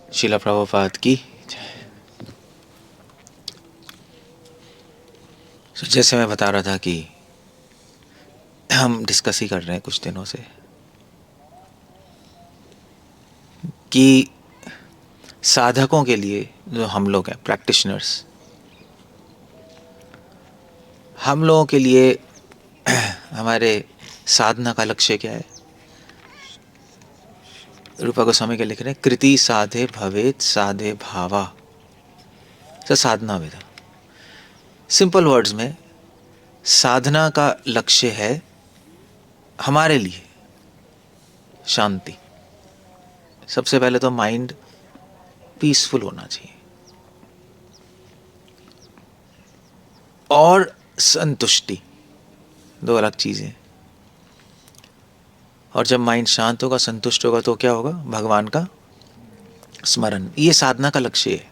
शिला प्रभुपाद की। जैसे मैं बता रहा था कि हम डिस्कस ही कर रहे हैं कुछ दिनों से कि साधकों के लिए, जो हम लोग हैं प्रैक्टिशनर्स, हम लोगों के लिए हमारे साधना का लक्ष्य क्या है। रूपा गोस्वामी के लिख रहे हैं, कृति साधे भवेत साधे भावा स साधना विधा। सिंपल वर्ड्स में साधना का लक्ष्य है हमारे लिए शांति। सबसे पहले तो माइंड पीसफुल होना चाहिए और संतुष्टि, दो अलग चीजें। और जब माइंड शांत होगा, संतुष्ट होगा, तो क्या होगा? भगवान का स्मरण। ये साधना का लक्ष्य है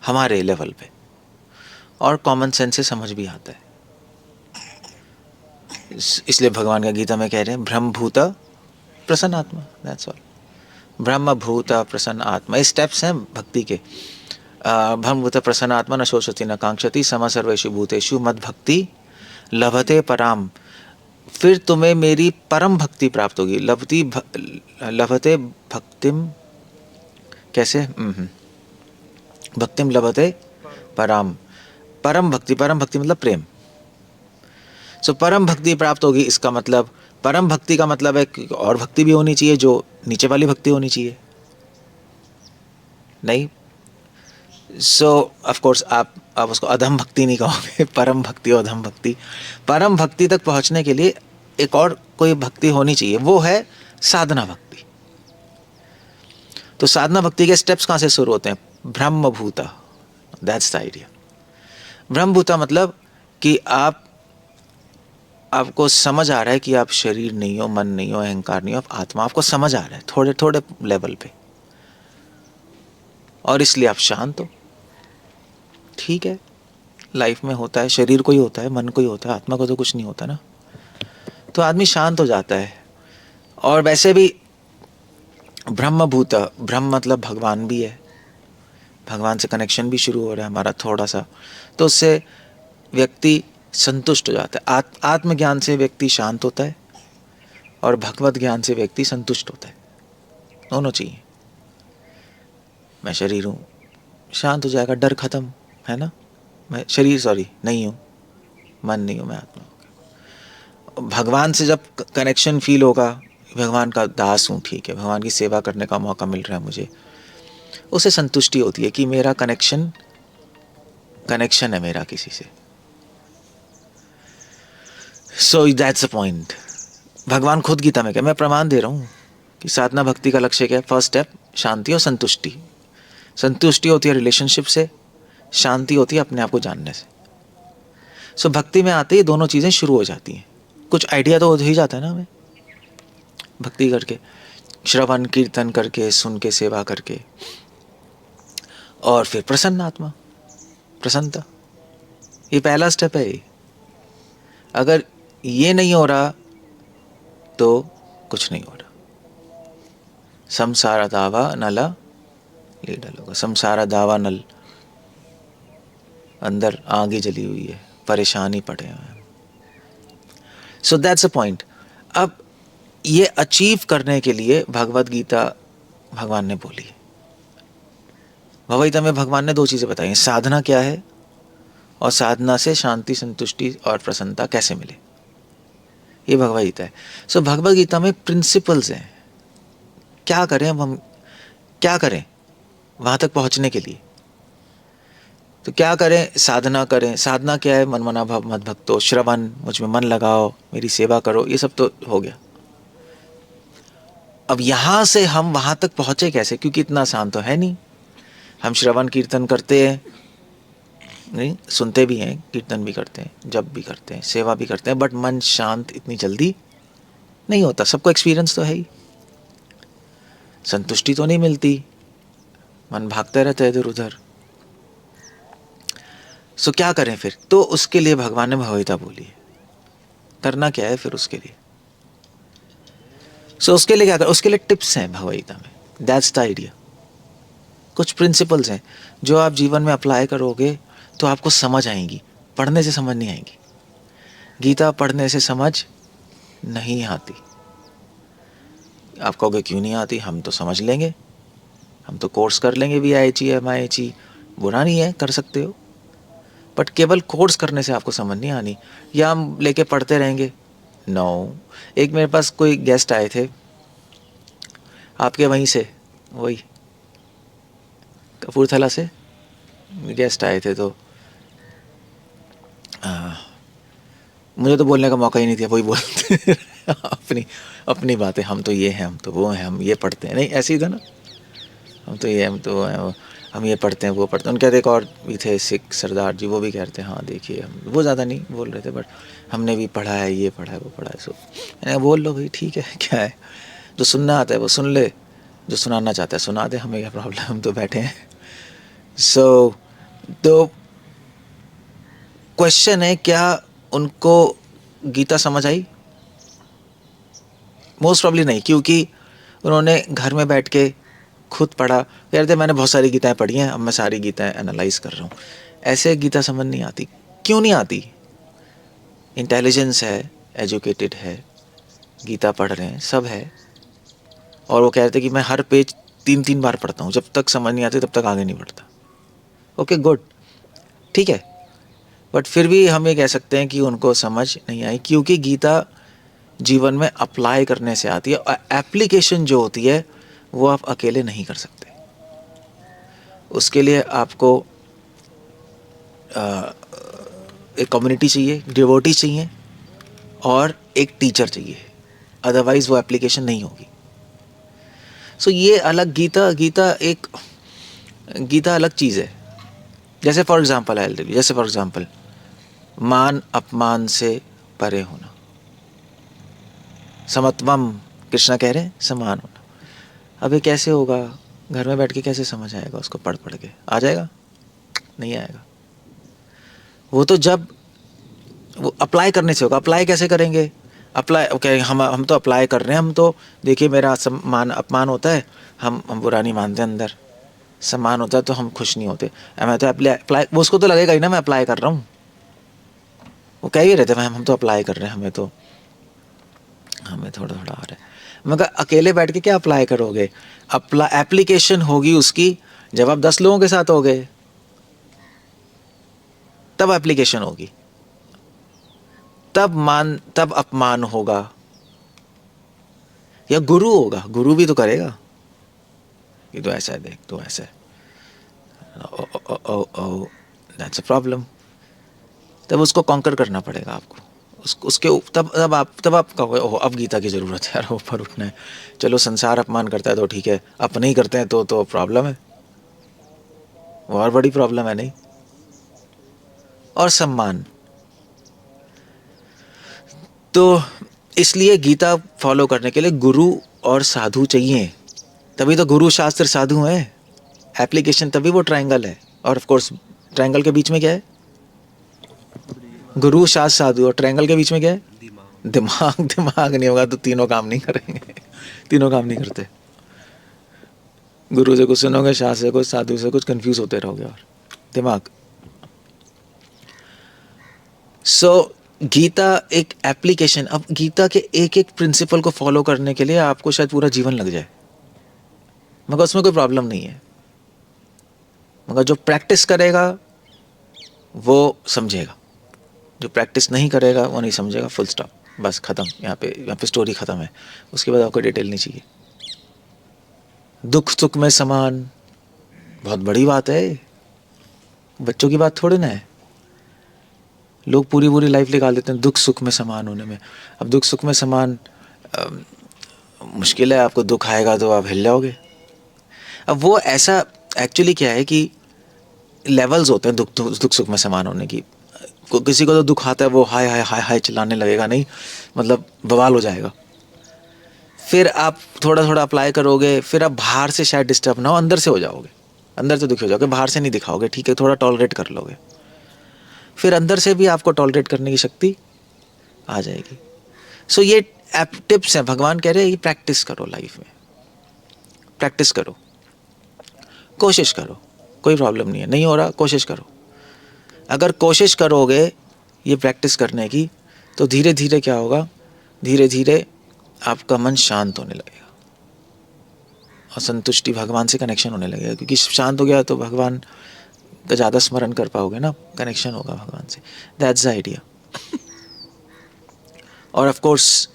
हमारे लेवल पे, और कॉमन सेंस से समझ भी आता है। इसलिए भगवान का गीता में कह रहे हैं, ब्रह्मभूत प्रसन्न आत्मा, दैट्स ऑल। ब्रह्म भूत प्रसन्न आत्मा, ये स्टेप्स हैं भक्ति के। ब्रह्मभूत प्रसन्न आत्मा न शोषति न कांक्षति सम सर्वेषु भूतेषु मद भक्ति लभते पराम। फिर तुम्हें मेरी परम भक्ति प्राप्त होगी। लभते भक्तिम, कैसे? भक्तिम लभते पराम। परम भक्ति मतलब प्रेम। सो परम भक्ति प्राप्त होगी, इसका मतलब, परम भक्ति का मतलब है कि और भक्ति भी होनी चाहिए, जो नीचे वाली भक्ति होनी चाहिए नहीं। सो ऑफ कोर्स आप उसको अधम भक्ति नहीं कहोगे, परम भक्ति और अधम भक्ति। परम भक्ति तक पहुंचने के लिए एक और कोई भक्ति होनी चाहिए, वो है साधना भक्ति। तो साधना भक्ति के स्टेप्स कहां से शुरू होते हैं? ब्रह्मभूता, दैट्स द आइडिया। ब्रह्मभूता मतलब कि आपको समझ आ रहा है कि आप शरीर नहीं हो, मन नहीं हो, अहंकार नहीं हो, आप आत्मा। आपको समझ आ रहा है थोड़े थोड़े लेवल पे, और इसलिए आप शांत हो। ठीक है, लाइफ में होता है, शरीर को ही होता है, मन को ही होता है, आत्मा को तो कुछ नहीं होता ना। तो आदमी शांत हो जाता है। और वैसे भी ब्रह्मभूत, ब्रह्म मतलब भगवान भी है, भगवान से कनेक्शन भी शुरू हो रहा है हमारा थोड़ा सा, तो उससे व्यक्ति संतुष्ट हो जाता है। आत्मज्ञान से व्यक्ति शांत होता है, और भगवत ज्ञान से व्यक्ति संतुष्ट होता है। दोनों चाहिए। मैं शरीर हूँ, शांत हो जाएगा, डर खत्म, है ना। मैं शरीर नहीं हूँ, मन नहीं हूँ, मैं आत्मा हूँ। भगवान से जब कनेक्शन फील होगा, भगवान का दास हूँ, ठीक है, भगवान की सेवा करने का मौका मिल रहा है मुझे, उसे संतुष्टि होती है कि मेरा कनेक्शन है मेरा किसी से। So that's the point. भगवान खुद गीता में क्या, मैं प्रमाण दे रहा हूँ कि साधना भक्ति का लक्ष्य क्या है? फर्स्ट स्टेप शांति और संतुष्टि। संतुष्टि होती है रिलेशनशिप से, शांति होती है अपने आप को जानने से। सो भक्ति में आते ही दोनों चीजें शुरू हो जाती हैं। कुछ आइडिया तो हो ही जाता है ना हमें भक्ति करके, श्रवण कीर्तन करके, सुन के, सेवा करके। और फिर प्रसन्न आत्मा, प्रसन्नता, ये पहला स्टेप है। अगर ये नहीं हो रहा तो कुछ नहीं हो रहा। संसार दावा नला लीडल होगा। संसार दावा नल, अंदर आगे जली हुई है, परेशानी पड़े हुए हैं। So that's a point. अब ये अचीव करने के लिए भगवत गीता भगवान ने बोली है। भगवत गीता में भगवान ने दो चीजें बताई, साधना क्या है और साधना से शांति, संतुष्टि और प्रसन्नता कैसे मिले, ये भगवत गीता है। सो भगवत गीता में प्रिंसिपल्स हैं। क्या करें अब हम, क्या करें वहां तक पहुंचने के लिए? तो क्या करें? साधना करें। साधना क्या है? मन मना भाव मत भक्तो, श्रवण, मुझ में मन लगाओ, मेरी सेवा करो, ये सब तो हो गया। अब यहां से हम वहां तक पहुंचे कैसे? क्योंकि इतना आसान तो है नहीं। हम श्रवण कीर्तन करते हैं, नहीं सुनते भी हैं, कीर्तन भी करते हैं, जप भी करते हैं, सेवा भी करते हैं, बट मन शांत इतनी जल्दी नहीं होता। सबको एक्सपीरियंस तो है ही, संतुष्टि तो नहीं मिलती, मन भागता रहता है इधर उधर। सो क्या करें फिर? तो उसके लिए भगवान ने भगवत गीता बोली है। करना क्या है फिर उसके लिए? सो उसके लिए क्या कर, उसके लिए टिप्स हैं भगवत गीता में। That's the idea. कुछ प्रिंसिपल्स हैं जो आप जीवन में अप्लाई करोगे तो आपको समझ आएंगी, पढ़ने से समझ नहीं आएंगी। गीता पढ़ने से समझ नहीं आती। आप कहोगे क्यों नहीं आती, हम तो समझ लेंगे, हम तो कोर्स कर लेंगे VIHE MIHE, बुरा नहीं है, कर सकते हो, बट केवल कोर्स करने से आपको समझ नहीं आनी, या हम लेके पढ़ते रहेंगे। नो। एक मेरे पास कोई गेस्ट आए थे आपके वहीं से, वही कपूरथला से गेस्ट आए थे, तो मुझे तो बोलने का मौका ही नहीं दिया, वही बोलते अपनी अपनी बातें, हम तो ये हैं, हम तो वो हैं, हम ये पढ़ते हैं, नहीं ऐसे ही था ना, हम तो ये, हम तो वो हैं, हम ये पढ़ते हैं, वो पढ़ते हैं। उनके एक और भी थे सिख सरदार जी, वो भी कह रहे थे हाँ देखिए, हम वो ज़्यादा नहीं बोल रहे थे, बट हमने भी पढ़ा है, ये पढ़ा है, वो पढ़ा है। सो मैंने बोल लो भाई, ठीक है, क्या है, जो सुनना आता है वो सुन ले, जो सुनाना चाहता है सुना दे, हमें क्या प्रॉब्लम, हम तो बैठे हैं। सो तो क्वेश्चन है, क्या उनको गीता समझ आई? मोस्ट प्रॉब्ली नहीं, क्योंकि उन्होंने घर में बैठ के खुद पढ़ा, कह रहे थे मैंने बहुत सारी गीताएं पढ़ी हैं, अब मैं सारी गीताएं एनालाइज कर रहा हूँ। ऐसे गीता समझ नहीं आती। क्यों नहीं आती? इंटेलिजेंस है, एजुकेटेड है, गीता पढ़ रहे हैं, सब है, और वो कह रहे थे कि मैं हर पेज 3-3 बार पढ़ता हूँ, जब तक समझ नहीं आती तब तक आगे नहीं बढ़ता। ओके गुड, ठीक है, बट फिर भी हम ये कह सकते हैं कि उनको समझ नहीं आई, क्योंकि गीता जीवन में अप्लाई करने से आती है, और एप्लीकेशन जो होती है वो आप अकेले नहीं कर सकते। उसके लिए आपको एक कम्युनिटी चाहिए, डिवोटी चाहिए, और एक टीचर चाहिए, अदरवाइज वो एप्लीकेशन नहीं होगी। सो ये अलग, गीता अलग चीज़ है। जैसे फॉर एग्जांपल मान अपमान से परे होना, समत्वम, कृष्णा कह रहे हैं, समान होना। अब ये कैसे होगा? घर में बैठ के कैसे समझ आएगा उसको? पढ़ के आ जाएगा? नहीं आएगा। वो तो जब वो अप्लाई करने से होगा। अप्लाई कैसे करेंगे? अप्लाई ओके, हम तो अप्लाई कर रहे हैं, हम तो देखिए मेरा सम्मान अपमान होता है, हम बुरा नहीं मानते, अंदर सम्मान होता है तो हम खुश नहीं होते। मैं तो अप्लाई, वो उसको तो लगेगा ही ना मैं अप्लाई कर रहा हूँ, वो कह ही रहते हैं हम तो अप्लाई कर रहे हैं, हमें थोड़ा थोड़ा आ रहा है। मगर अकेले बैठ के क्या अप्लाई करोगे? एप्लीकेशन होगी उसकी जब आप 10 लोगों के साथ हो गए, तब एप्लीकेशन होगी, तब अपमान होगा, या गुरु होगा, गुरु भी तो करेगा ये तो ऐसा है, देख तो ऐसा है, दैट्स अ प्रॉब्लम। तब उसको कॉन्कर करना पड़ेगा आपको, उसके तब आप कहोगे ओह अब गीता की ज़रूरत है यार, ऊपर उठना है। चलो संसार अपमान करता है तो ठीक है, अपने ही करते हैं तो प्रॉब्लम है, वो और बड़ी प्रॉब्लम है, नहीं? और सम्मान, तो इसलिए गीता फॉलो करने के लिए गुरु और साधु चाहिए, तभी तो गुरु शास्त्र साधु है। एप्लीकेशन तभी वो ट्रायंगल है, और ऑफ कोर्स ट्रायंगल के बीच में क्या है? गुरु शास्त्र साधु, और ट्रायंगल के बीच में क्या है? दिमाग नहीं होगा तो तीनों काम नहीं करेंगे तीनों काम नहीं करते। गुरु से कुछ सुनोगे, शास्त्र से कुछ, साधु से कुछ, कंफ्यूज होते रहोगे, और दिमाग। सो गीता एक एप्लीकेशन। अब गीता के एक एक प्रिंसिपल को फॉलो करने के लिए आपको शायद पूरा जीवन लग जाए, मगर उसमें कोई प्रॉब्लम नहीं है। मगर जो प्रैक्टिस करेगा वो समझेगा, जो प्रैक्टिस नहीं करेगा वो नहीं समझेगा, फुल स्टॉप, बस ख़त्म। यहाँ पे स्टोरी ख़त्म है, उसके बाद आपको डिटेल नहीं चाहिए। दुख सुख में समान, बहुत बड़ी बात है, बच्चों की बात थोड़ी ना है। लोग पूरी पूरी लाइफ निकाल देते हैं दुख सुख में समान होने में। अब दुख सुख में समान मुश्किल है, आपको दुख आएगा तो आप हिल जाओगे। अब वो ऐसा एक्चुअली क्या है कि लेवल्स होते हैं दुख सुख में समान होने की। किसी को तो दुख आता है, वो हाय हाय हाय हाय चिल्लाने लगेगा, नहीं मतलब बवाल हो जाएगा। फिर आप थोड़ा थोड़ा अप्लाई करोगे, फिर आप बाहर से शायद डिस्टर्ब ना हो, अंदर से हो जाओगे, अंदर से दुखी हो जाओगे, बाहर से नहीं दिखाओगे, ठीक है, थोड़ा टॉलरेट कर लोगे, फिर अंदर से भी आपको टॉलरेट करने की शक्ति आ जाएगी। सो ये टिप्स हैं, भगवान कह रहे हैं ये प्रैक्टिस करो, लाइफ में प्रैक्टिस करो। कोशिश करो, कोई प्रॉब्लम नहीं है, नहीं हो रहा कोशिश करो। अगर कोशिश करोगे ये प्रैक्टिस करने की, तो धीरे धीरे क्या होगा, धीरे धीरे आपका मन शांत होने लगेगा और संतुष्टि, भगवान से कनेक्शन होने लगेगा। क्योंकि शांत हो गया तो भगवान का ज़्यादा स्मरण कर पाओगे ना, कनेक्शन होगा भगवान से। That's the idea. और ऑफ कोर्स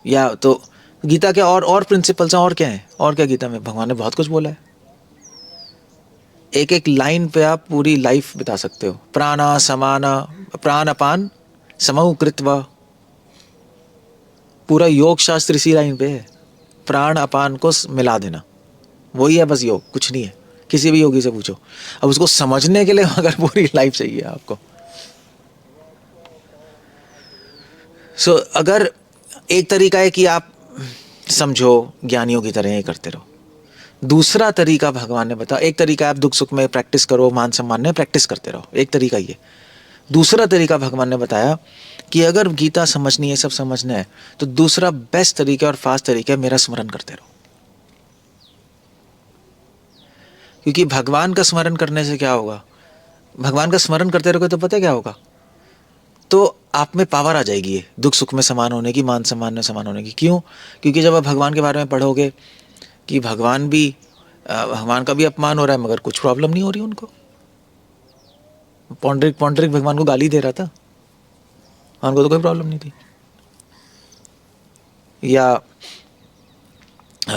या तो गीता के और प्रिंसिपल्स हैं, और क्या है, और क्या गीता में भगवान ने बहुत कुछ बोला है। एक एक लाइन पे आप पूरी लाइफ बिता सकते हो। प्राणा समाना प्राण अपान समौ कृत्वा, पूरा योग शास्त्र इसी लाइन पे है। प्राण अपान को मिला देना, वही है बस योग, कुछ नहीं है। किसी भी योगी से पूछो। अब उसको समझने के लिए अगर पूरी लाइफ चाहिए आपको। सो अगर एक तरीका है कि आप समझो, ज्ञानियों की तरह ही करते रहो। दूसरा तरीका भगवान ने बताया, एक तरीका आप दुख सुख में प्रैक्टिस करो, मान सम्मान में प्रैक्टिस करते रहो, एक तरीका ये। दूसरा तरीका भगवान ने बताया कि अगर गीता समझनी है, सब समझना है, तो दूसरा बेस्ट तरीका और फास्ट तरीका है, मेरा स्मरण करते रहो। क्योंकि भगवान का स्मरण करने से क्या होगा, भगवान का स्मरण करते रहोगे तो पता है क्या होगा, तो आप में पावर आ जाएगी ये दुख सुख में समान होने की, मान सम्मान में समान होने की। क्यों? क्योंकि जब आप भगवान के बारे में पढ़ोगे कि भगवान का भी अपमान हो रहा है मगर कुछ प्रॉब्लम नहीं हो रही उनको। पौंडरिक भगवान को गाली दे रहा था, उनको तो कोई प्रॉब्लम नहीं थी। या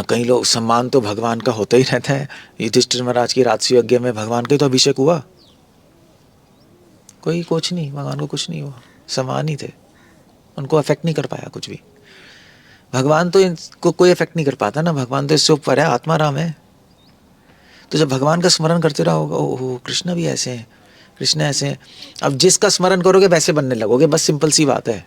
कई लोग, सम्मान तो भगवान का होता ही रहता है। युधिष्ठिर महाराज की राजसूय यज्ञ में भगवान के तो अभिषेक हुआ, कोई कुछ नहीं, भगवान को कुछ नहीं हुआ, समान ही थे, उनको अफेक्ट नहीं कर पाया कुछ भी। भगवान तो इनको कोई इफेक्ट नहीं कर पाता ना, भगवान तो इससे ऊपर है, आत्मा राम है। तो जब भगवान का स्मरण करते रहोगे, ओहो कृष्ण भी ऐसे हैं, कृष्ण ऐसे हैं। अब जिसका स्मरण करोगे वैसे बनने लगोगे, बस सिंपल सी बात है।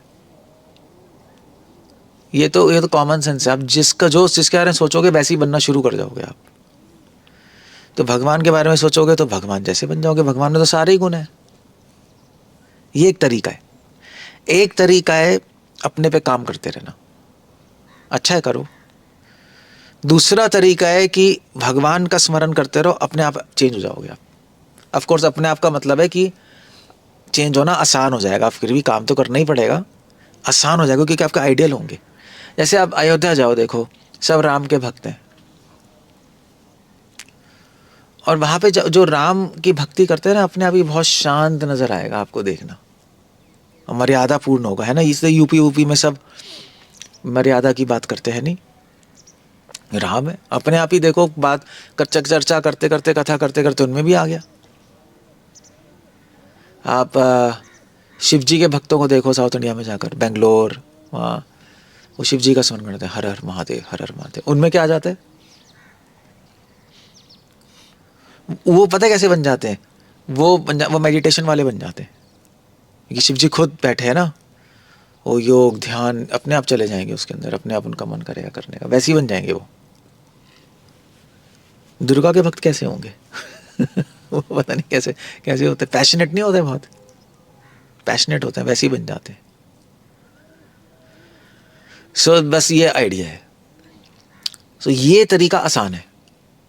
ये तो कॉमन सेंस है। आप जिसके बारे में सोचोगे वैसे ही बनना शुरू कर जाओगे आप। तो भगवान के बारे में सोचोगे तो भगवान जैसे बन जाओगे। भगवान में तो सारे ही गुण हैं। ये एक तरीका है। एक तरीका है अपने पे काम करते रहना, अच्छा है करो। दूसरा तरीका है कि भगवान का स्मरण करते रहो, अपने आप चेंज हो जाओगे आप। ऑफ कोर्स अपने आप का मतलब है कि चेंज होना आसान हो जाएगा, फिर भी काम तो करना ही पड़ेगा, आसान हो जाएगा क्योंकि आपका आइडियल होंगे। जैसे आप अयोध्या जाओ, देखो सब राम के भक्त हैं, और वहाँ पे जो राम की भक्ति करते हैं ना, अपने आप ही बहुत शांत नजर आएगा आपको, देखना मर्यादा पूर्ण होगा, है ना। इसलिए यूपी में सब मर्यादा की बात करते हैं, नहीं, राम है अपने आप ही। देखो बात चर्चा करते करते, कथा करते करते उनमें भी आ गया। आप शिव जी के भक्तों को देखो साउथ इंडिया में जाकर, बेंगलोर, वहाँ वो शिव जी का स्मरण करते हैं, हर हर महादेव, हर हर महादेव। उनमें क्या आ जाता है, वो पता है कैसे बन जाते हैं, वो मेडिटेशन वाले बन जाते हैं। क्योंकि शिव जी खुद बैठे हैं ना, वो योग ध्यान अपने आप चले जाएंगे उसके अंदर, अपने आप उनका मन करेगा करने का, वैसे ही बन जाएंगे वो। दुर्गा के भक्त कैसे होंगे वो पता नहीं कैसे होते, पैशनेट नहीं होते, बहुत पैशनेट होते हैं, वैसे ही बन जाते हैं। सो बस ये आइडिया है। सो ये तरीका आसान है।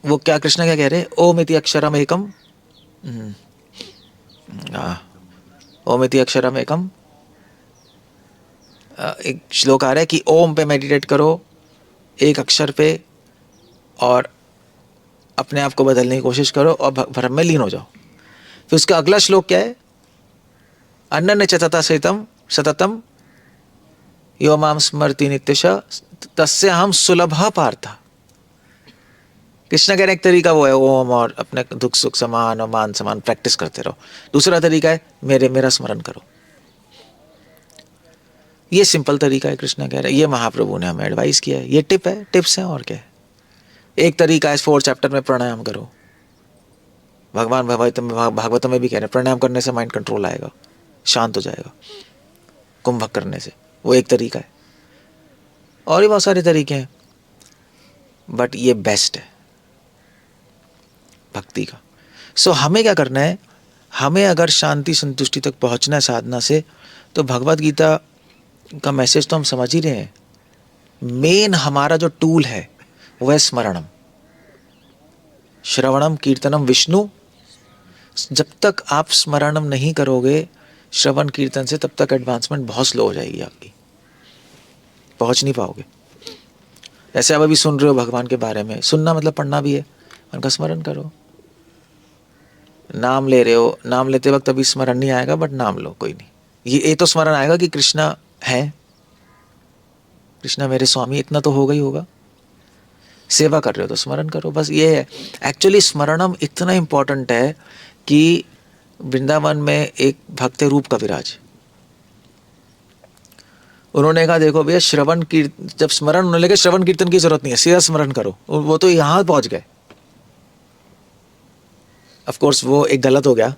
वो क्या कृष्ण क्या कह रहे हैं, ओम इति अक्षरम एकम, ओम इति अक्षरम एकम। एक श्लोक आ रहा है कि ओम पे मेडिटेट करो, एक अक्षर पे, और अपने आप को बदलने की कोशिश करो और भ्रम में लीन हो जाओ। फिर उसका अगला श्लोक क्या है, अनन्य चतता सहितम सततम यो माम स्मरति नित्यश तस्य हम सुलभ पार्थ। कृष्ण कह रहे एक तरीका वो है ओम, और अपने दुख सुख समान और मान समान प्रैक्टिस करते रहो। दूसरा तरीका है मेरा स्मरण करो। ये सिंपल तरीका है, कृष्ण कह रहे हैं, ये महाप्रभु ने हमें एडवाइस किया है, ये टिप्स हैं, और क्या है। एक तरीका है 4 चैप्टर में प्राणायाम करो। भगवान भागवत में भी कह रहे हैं प्राणायाम करने से माइंड कंट्रोल आएगा, शांत हो जाएगा, कुंभक करने से। वो एक तरीका है, और भी बहुत सारे तरीके हैं, बट ये बेस्ट है भक्ति का। सो हमें क्या करना है, हमें अगर शांति संतुष्टि तक पहुंचना है साधना से, तो भगवत गीता का मैसेज तो हम समझ ही रहे हैं। मेन हमारा जो टूल है वह स्मरणम, श्रवणम कीर्तनम विष्णु। जब तक आप स्मरणम नहीं करोगे श्रवण कीर्तन से, तब तक एडवांसमेंट बहुत स्लो हो जाएगी आपकी, पहुंच नहीं पाओगे। ऐसे आप अभी सुन रहे हो भगवान के बारे में, सुनना मतलब पढ़ना भी है, उनका स्मरण करो। नाम ले रहे हो, नाम लेते वक्त अभी स्मरण नहीं आएगा, बट नाम लो, कोई नहीं। ये तो स्मरण आएगा कि कृष्णा है, कृष्णा मेरे स्वामी, इतना तो होगा ही होगा। सेवा कर रहे हो तो स्मरण करो, बस ये है। एक्चुअली स्मरणम इतना इंपॉर्टेंट है कि वृंदावन में एक भक्त रूप कविराज, उन्होंने कहा देखो भैया, श्रवण कीर्तन, जब स्मरण होने लगे श्रवण कीर्तन की जरूरत नहीं है, सीधा स्मरण करो। वो तो यहां पहुंच गए। ऑफ कोर्स वो एक गलत हो गया,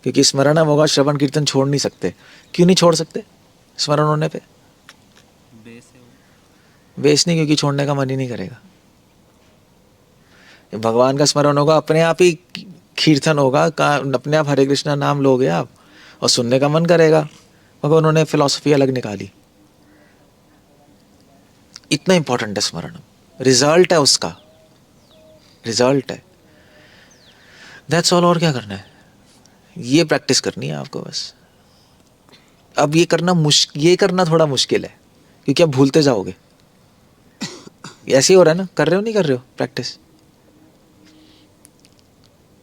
क्योंकि स्मरण होगा, श्रवण कीर्तन छोड़ नहीं सकते। क्यों नहीं छोड़ सकते? स्मरण होने पे बेस नहीं, क्योंकि छोड़ने का मन ही नहीं करेगा। भगवान का स्मरण होगा, अपने आप ही कीर्तन होगा, अपने आप हरे कृष्णा नाम लोगे आप, और सुनने का मन करेगा। मगर उन्होंने फिलॉसफी अलग निकाली। इतना इंपॉर्टेंट है स्मरण, रिजल्ट है उसका, रिजल्ट है, दैट्स ऑल। और क्या करना है? ये प्रैक्टिस करनी है आपको बस। अब ये करना थोड़ा मुश्किल है, क्योंकि आप भूलते जाओगे। ऐसे ही हो रहा है ना, कर रहे हो नहीं कर रहे हो प्रैक्टिस?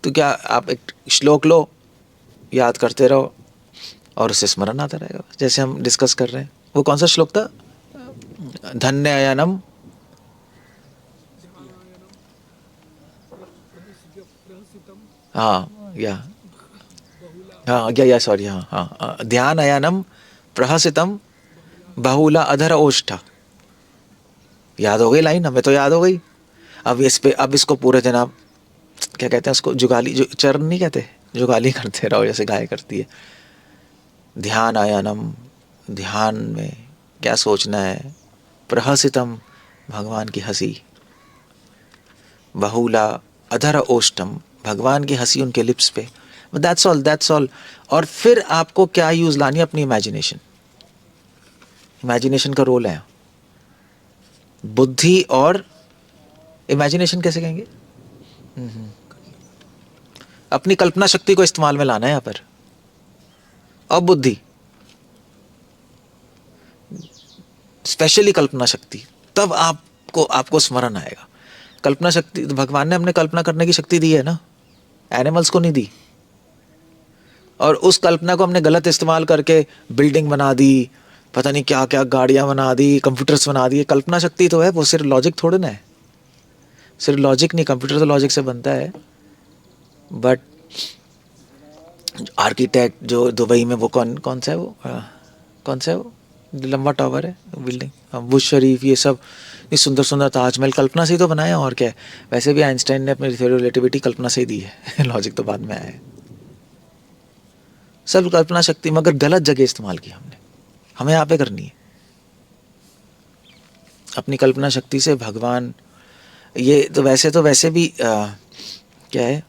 तो क्या आप एक श्लोक लो, याद करते रहो, और उससे स्मरण आता रहेगा। जैसे हम डिस्कस कर रहे हैं, वो कौन सा श्लोक था? धन्य अयनम, हाँ या सॉरी, हाँ, ध्यान अयनम प्रहसितम बहुला अधर ओष्ठ। याद हो गई लाइन? हमें तो याद हो गई। अब इसको पूरे दिन आप, क्या कहते हैं उसको, जुगाली, जो चरण नहीं कहते, जुगाली करते रहो, जैसे गाय करती है। ध्यान आयानम, ध्यान में क्या सोचना है, प्रहसितम, भगवान की हंसी, बहुला अधर ओष्टम, भगवान की हंसी उनके लिप्स पे। That's all, that's all. और फिर आपको क्या यूज लानी है? अपनी इमेजिनेशन। इमेजिनेशन का रोल है। बुद्धि और इमेजिनेशन कैसे कहेंगे? अपनी कल्पना शक्ति को इस्तेमाल में लाना है यहाँ पर। और बुद्धि, स्पेशली कल्पना शक्ति, तब आपको स्मरण आएगा। कल्पना शक्ति भगवान ने हमने कल्पना करने की शक्ति दी है ना, एनिमल्स को नहीं दी। और उस कल्पना को हमने गलत इस्तेमाल करके बिल्डिंग बना दी, पता नहीं क्या क्या गाड़ियां बना दी, कंप्यूटर्स बना दिए। कल्पना शक्ति तो है, वो सिर्फ लॉजिक थोड़े ना है, सिर्फ लॉजिक नहीं, कंप्यूटर तो लॉजिक से बनता है। बट आर्किटेक्ट जो दुबई में, वो कौन सा है वो, कौन सा है वो लंबा टावर है, बिल्डिंग, बुर्ज शरीफ, ये सब, इतनी सुंदर सुंदर ताजमहल कल्पना से ही तो बनाया, और क्या है। वैसे भी आइंस्टाइन ने अपनी थ्योरी ऑफ रिलेटिविटी कल्पना से ही दी है लॉजिक तो बाद में आया है। सब कल्पना शक्ति, मगर गलत जगह इस्तेमाल की हमने। हमें यहाँ पे करनी है अपनी कल्पना शक्ति से भगवान। ये तो वैसे भी क्या है,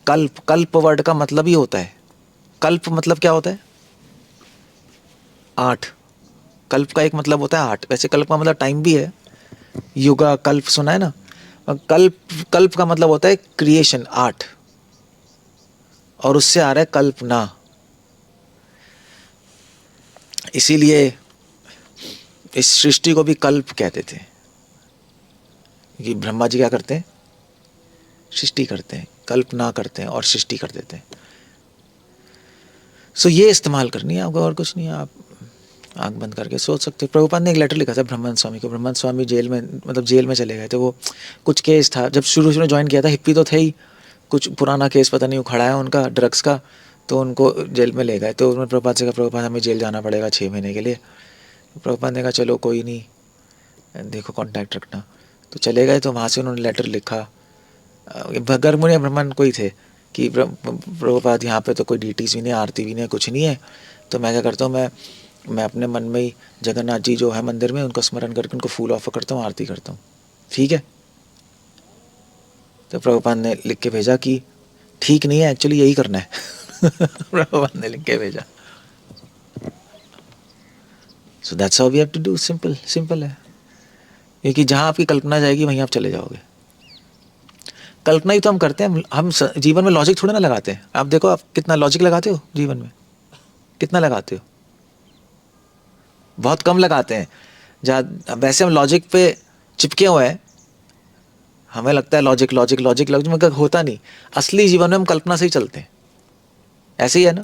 कल्प वर्ड का मतलब ही होता है, कल्प मतलब क्या होता है? 8। कल्प का एक मतलब होता है 8। वैसे कल्प का मतलब टाइम भी है, युगा कल्प सुना है ना। कल्प का मतलब होता है क्रिएशन, 8, और उससे आ रहा है कल्पना। इसीलिए इस सृष्टि को भी कल्प कहते थे, कि ब्रह्मा जी क्या करते हैं? सृष्टि करते हैं, कल्पना करते हैं और सृष्टि कर देते हैं। सो ये इस्तेमाल करनी है आपको, और कुछ नहीं है। आप आंख बंद करके सोच सकते हो। प्रभुपाद ने एक लेटर लिखा था ब्रह्मन स्वामी को। ब्रह्मन स्वामी जेल में चले गए थे। वो कुछ केस था, जब शुरू में ज्वाइन किया था, हिप्पी तो थे ही, कुछ पुराना केस पता नहीं उखड़ा है उनका ड्रग्स का, तो उनको जेल में ले गए। तो उन्होंने प्रभुपाद से कहा, प्रभुपाद हमें जेल जाना पड़ेगा 6 महीने के लिए। प्रभुपाद ने कहा चलो कोई नहीं, देखो कांटेक्ट रखना। तो चले गए, तो वहाँ से उन्होंने लेटर लिखा। गर्मुनि ब्राह्मण कोई थे कि प्रभुपाद यहाँ पे तो कोई डीटीज भी नहीं, आरती भी नहीं है, कुछ नहीं है। तो मैं क्या करता हूँ, मैं अपने मन में ही जगन्नाथ जी जो है मंदिर में, उनको स्मरण करके उनको फूल ऑफर करता हूँ, आरती करता हूँ, ठीक है। तो प्रभुपाद ने लिख के भेजा कि ठीक नहीं है, एक्चुअली यही करना है प्रभुपाद ने लिख के भेजा। So that's how we have to do, simple है। क्योंकि जहाँ आपकी कल्पना जाएगी वहीं आप चले जाओगे। कल्पना ही तो हम करते हैं, जीवन में लॉजिक थोड़ा ना लगाते हैं। आप देखो, आप कितना लॉजिक लगाते हो जीवन में, कितना लगाते हो? बहुत कम लगाते हैं। जहाँ वैसे हम लॉजिक पे चिपके हुए हैं, हमें लगता है लॉजिक लॉजिक लॉजिक लॉजिक, मगर होता नहीं। असली जीवन में हम कल्पना से ही चलते हैं। ऐसे ही है ना,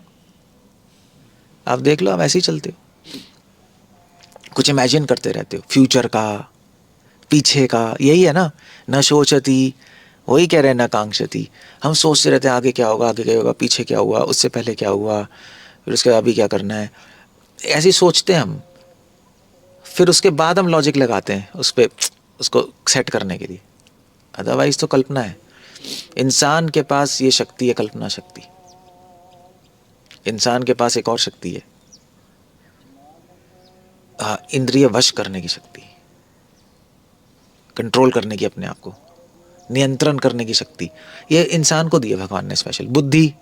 आप देख लो, हम ऐसे ही चलते हो, कुछ इमेजिन करते रहते हो, फ्यूचर का, पीछे का, यही है ना। न सोचती, वही कह रहे हैं, न कांक्षती। हम सोचते रहते हैं आगे क्या होगा, आगे क्या होगा, पीछे क्या हुआ, उससे पहले क्या हुआ, फिर उसके बाद अभी क्या करना है, ऐसे ही सोचते हैं हम। फिर उसके बाद हम लॉजिक लगाते हैं उस पर, उसको सेट करने के लिए। अदरवाइज तो कल्पना है। इंसान के पास ये शक्ति है, कल्पना शक्ति। इंसान के पास एक और शक्ति है, इंद्रिय वश करने की शक्ति, कंट्रोल करने की, अपने आप को नियंत्रण करने की शक्ति। ये इंसान को दी है भगवान ने स्पेशल। बुद्धि,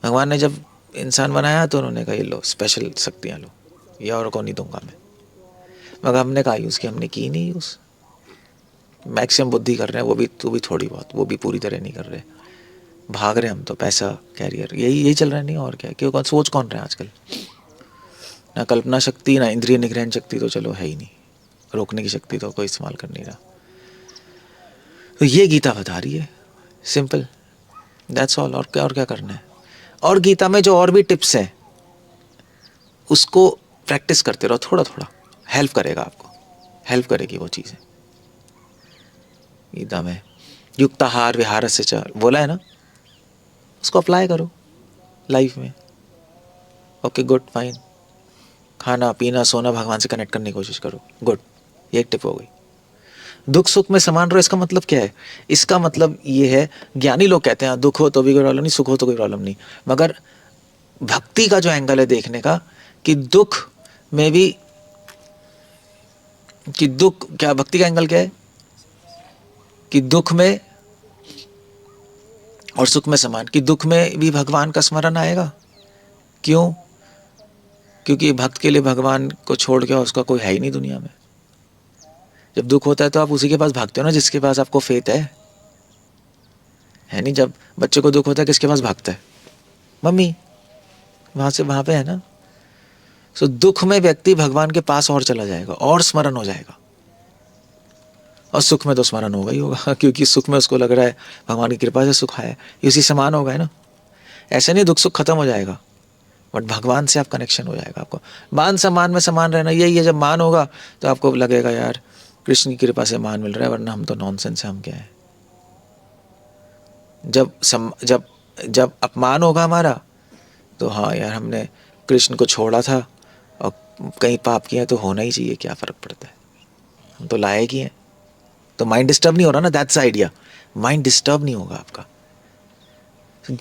भगवान ने जब इंसान बनाया तो उन्होंने कहा ये लो स्पेशल शक्तियाँ लो, ये और को नहीं दूंगा मैं। मगर हमने कहा यूज़ की, हमने की नहीं यूज़। मैक्सिमम बुद्धि कर रहे हैं, वो भी थोड़ी बहुत, वो भी पूरी तरह नहीं कर रहे। भाग रहे हम तो, पैसा, कैरियर, यही चल रहा है, नहीं और क्या। क्यों, कौन सोच कौन रहे हैं आजकल? ना कल्पना शक्ति, ना इंद्रिय निग्रहण शक्ति तो चलो है ही नहीं, रोकने की शक्ति तो कोई इस्तेमाल कर नहीं रहा। तो ये गीता बता रही है, सिंपल, दैट्स ऑल। और क्या करना है। और गीता में जो और भी टिप्स हैं उसको प्रैक्टिस करते रहो, थोड़ा थोड़ा हेल्प करेगा आपको, हेल्प करेगी वो चीज़ें। गीता में युक्ताहार विहार से च बोला है ना, उसको अप्लाई करो लाइफ में। Okay, good, fine. खाना पीना सोना, भगवान से कनेक्ट करने की कोशिश करो, गुड। ये एक टिप हो गई। दुख सुख में समान रहो, इसका मतलब क्या है? इसका मतलब ये है, ज्ञानी लोग कहते हैं दुख हो तो भी कोई प्रॉब्लम नहीं, सुख हो तो कोई प्रॉब्लम नहीं। मगर भक्ति का जो एंगल है देखने का, कि दुख में भी, कि दुख क्या, भक्ति का एंगल क्या है? कि दुख में और सुख में समान, कि दुख में भी भगवान का स्मरण आएगा। क्यों? क्योंकि भक्त के लिए भगवान को छोड़ के उसका कोई है ही नहीं दुनिया में। जब दुख होता है तो आप उसी के पास भागते हो ना जिसके पास आपको फेथ है नहीं। जब बच्चे को दुख होता है किसके पास भागता है? मम्मी, वहां से वहां पे है ना। सो दुख में व्यक्ति भगवान के पास और चला जाएगा और स्मरण हो जाएगा, और सुख में तो स्मरण होगा ही होगा, क्योंकि सुख में उसको लग रहा है भगवान की कृपा से सुख है, इसी समान होगा, है ना। ऐसे नहीं दुख सुख खत्म हो जाएगा, बट भगवान से आप कनेक्शन हो जाएगा आपको। मान सम्मान में समान रहना यही है। जब मान होगा तो आपको लगेगा यार कृष्ण की कृपा से मान मिल रहा है, वरना हम तो नॉनसेंस है, हम क्या है। जब अपमान होगा हमारा तो हाँ यार, हमने कृष्ण को छोड़ा था और कहीं पाप किया तो होना ही चाहिए, क्या फ़र्क पड़ता है, हम तो लायक ही हैं। तो माइंड डिस्टर्ब नहीं हो रहा ना, दैट्स आइडिया। माइंड डिस्टर्ब नहीं होगा आपका।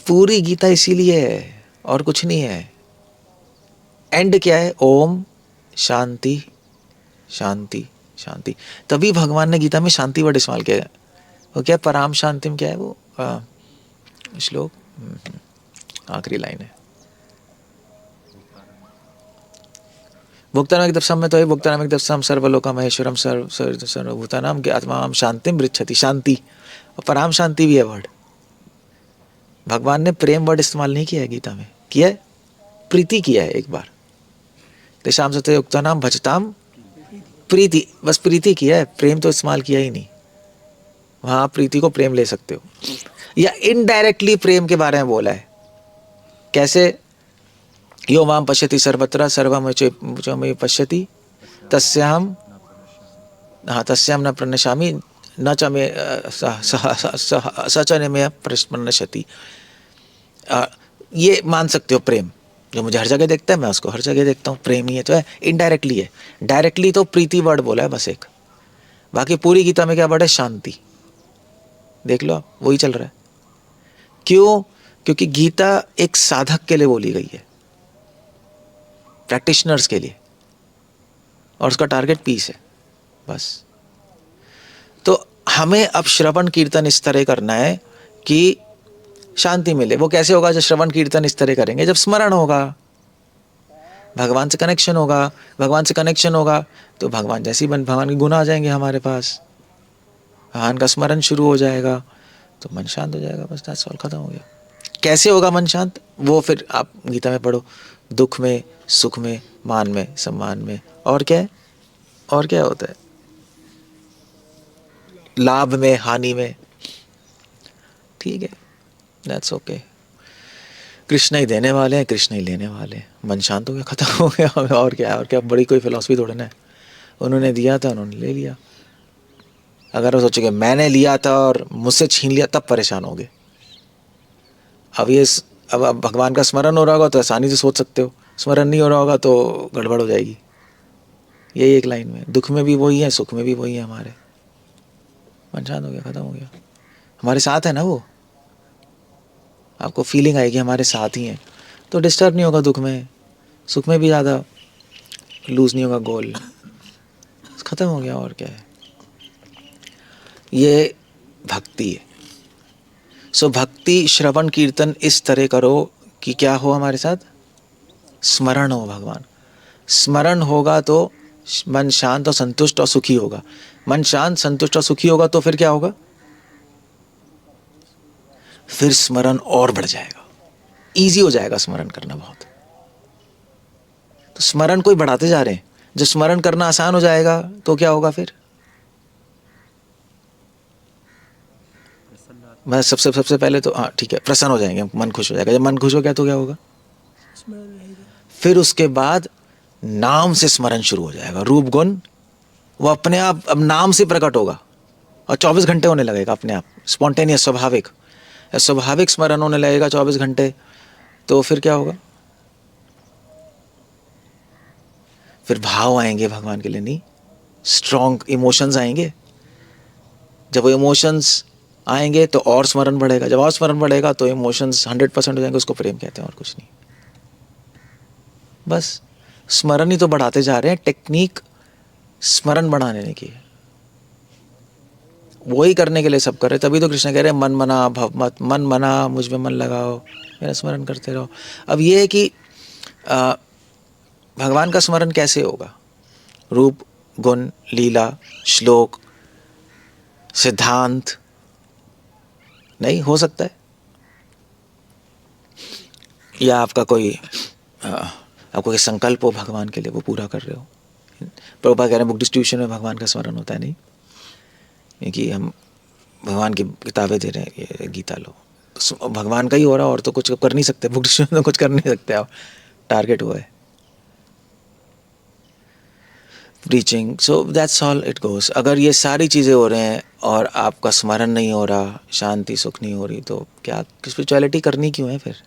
पूरी गीता इसीलिए है और कुछ नहीं है। एंड क्या है? ओम शांति शांति शांति। तभी भगवान ने गीता में शांति वर्ड इस्तेमाल किया है। वो क्या, पराम शांतिम, क्या है वो श्लोक, आखिरी लाइन है। भुक्तानाम दप्सम में तो है, भुक्तानाम दप्सम सर्वलोका महेश्वरम सर्वभूतानाम आत्माम शांतिम पृच्छति। शांति और पराम शांति भी है वर्ड। भगवान ने प्रेम वर्ड इस्तेमाल नहीं किया है गीता में, किया है प्रीति किया है एक बार। तेषाम सत्य युक्तानाम भजताम प्रीति, बस प्रीति किया है, प्रेम तो इस्तेमाल किया ही नहीं। वहां आप प्रीति को प्रेम ले सकते हो, या इनडायरेक्टली प्रेम के बारे में बोला है। कैसे? यो माम पश्यति सर्वत्र सर्वमय पश्यति तस्याम, हाँ, तस्याम न प्रणश्यामि न च मे सच में प्रणश्यति। ये मान सकते हो प्रेम, जो मुझे हर जगह देखता है मैं उसको हर जगह देखता हूँ, प्रेम ही है। तो है इनडायरेक्टली है, डायरेक्टली तो प्रीति वर्ड बोला है बस एक। बाकी पूरी गीता में क्या वर्ड है? शांति। देख लो आप, वही चल रहा है। क्यों? क्योंकि गीता एक साधक के लिए बोली गई है, प्रैक्टिशनर्स के लिए, और उसका टारगेट पीस है बस। तो हमें अब श्रवण कीर्तन इस तरह करना है कि शांति मिले। वो कैसे होगा? जब श्रवण कीर्तन इस तरह करेंगे, जब स्मरण होगा। भगवान से कनेक्शन होगा, भगवान से कनेक्शन होगा तो भगवान जैसे ही भगवान के गुण आ जाएंगे हमारे पास, भगवान का स्मरण शुरू हो जाएगा तो मन शांत हो जाएगा, बस दैट्स ऑल, खत्म हो गया। कैसे होगा मन शांत? वो फिर आप गीता में पढ़ो, दुख में, सुख में, मान में, सम्मान में, और क्या है, और क्या होता है, लाभ में, हानि में, ठीक है, दैट्स ओके। कृष्ण ही देने वाले हैं, कृष्ण ही लेने वाले हैं, मन शांत हो गया, खत्म हो गया। और क्या, और क्या, बड़ी कोई फिलॉसफी थोड़ी ना है, उन्होंने दिया था, उन्होंने ले लिया। अगर वो सोचेंगे मैंने लिया था और मुझसे छीन लिया, तब परेशान होगे। अब ये अब भगवान का स्मरण हो रहा होगा तो आसानी से सोच सकते हो, स्मरण नहीं हो रहा होगा तो गड़बड़ हो जाएगी। यही एक लाइन में, दुख में भी वही है, सुख में भी वही है, हमारे मन शांत हो गया, खत्म हो गया, हमारे साथ है ना वो, आपको फीलिंग आएगी हमारे साथ ही हैं, तो डिस्टर्ब नहीं होगा दुख में, सुख में भी ज़्यादा लूज नहीं होगा गोल, खत्म हो गया, और क्या है। ये भक्ति है। सो भक्ति, श्रवण, कीर्तन इस तरह करो कि क्या हो हमारे साथ, स्मरण हो भगवान। स्मरण होगा तो मन शांत और संतुष्ट और सुखी होगा। मन शांत, संतुष्ट और सुखी होगा तो फिर क्या होगा, फिर स्मरण और बढ़ जाएगा, इजी हो जाएगा स्मरण करना बहुत। तो स्मरण कोई बढ़ाते जा रहे हैं, जब स्मरण करना आसान हो जाएगा तो क्या होगा फिर, मैं सबसे सबसे पहले तो हाँ ठीक है, प्रसन्न हो जाएंगे, मन खुश हो जाएगा। जब मन खुश हो गया तो क्या होगा, फिर उसके बाद नाम से स्मरण शुरू हो जाएगा, रूप गुण वो अपने आप अब नाम से प्रकट होगा और 24 घंटे होने लगेगा अपने आप, स्पॉन्टेनियस, स्वाभाविक, स्वाभाविक स्मरण होने लगेगा 24 घंटे। तो फिर क्या होगा, फिर भाव आएंगे भगवान के लिए, नहीं, स्ट्रॉन्ग इमोशंस आएंगे। जब वो इमोशंस आएंगे तो और स्मरण बढ़ेगा, जब और स्मरण बढ़ेगा तो इमोशंस 100% हो जाएंगे, उसको प्रेम कहते हैं, और कुछ नहीं। बस स्मरण ही तो बढ़ाते जा रहे हैं, टेक्निक स्मरण बढ़ाने की है, वही करने के लिए सब कर रहे। तभी तो कृष्ण कह रहे हैं मन मना भव मत, मन मना, मुझ में मन लगाओ, मेरा स्मरण करते रहो। अब ये है कि भगवान का स्मरण कैसे होगा, रूप, गुण, लीला, श्लोक, सिद्धांत नहीं हो सकता है, या आपका कोई आपको कोई संकल्प हो भगवान के लिए, वो पूरा कर रहे हो। प्रभुपाद कह रहे हैं बुक डिस्ट्रीब्यूशन में भगवान का स्मरण होता है, नहीं, क्योंकि हम भगवान की किताबें दे रहे हैं, ये गीता लो, तो भगवान का ही हो रहा है, और तो कुछ कर नहीं सकते, बुक डिस्ट्रीब्यूशन तो कुछ कर नहीं सकते आप, टारगेट हुआ है preaching. So that's all it goes. अगर ये सारी चीज़ें हो रहे हैं और आपका स्मरण नहीं हो रहा, शांति सुख नहीं हो रही, तो क्या स्पिरिचुअलिटी करनी क्यों है फिर?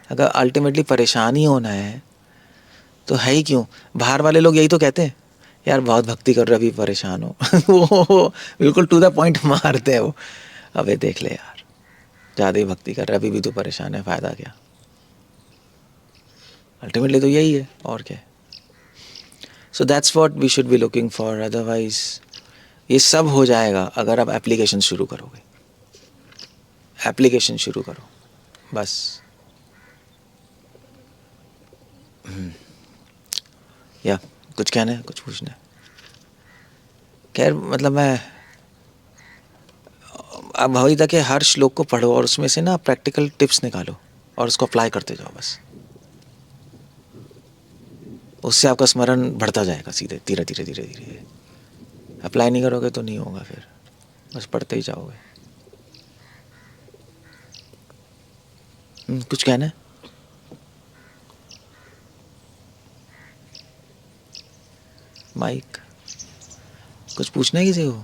अगर अल्टीमेटली परेशान ही होना है तो है ही क्यों? बाहर वाले लोग यही तो कहते हैं, यार बहुत भक्ति कर रहे, अभी परेशान हो। वो बिल्कुल टू द पॉइंट मारते हैं वो, अबे देख ले यार, ज़्यादा ही भक्ति कर रहा है, अभी भी तो परेशान है, फ़ायदा क्या? अल्टीमेटली तो यही है, और क्या है। So that's what we should be looking for. Otherwise ये सब हो जाएगा अगर आप एप्लीकेशन शुरू करोगे, एप्लीकेशन शुरू करो बस। या कुछ कहना है, कुछ पूछना है? खैर मतलब मैं अब वही था कि हर श्लोक को पढ़ो और उसमें से ना प्रैक्टिकल टिप्स निकालो और उसको अप्लाई करते जाओ बस, उससे आपका स्मरण बढ़ता जाएगा सीधे, धीरे धीरे धीरे धीरे। अप्लाई नहीं करोगे तो नहीं होगा, फिर बस पढ़ते ही जाओगे। कुछ कहना है? माइक, कुछ पूछना है किसी को?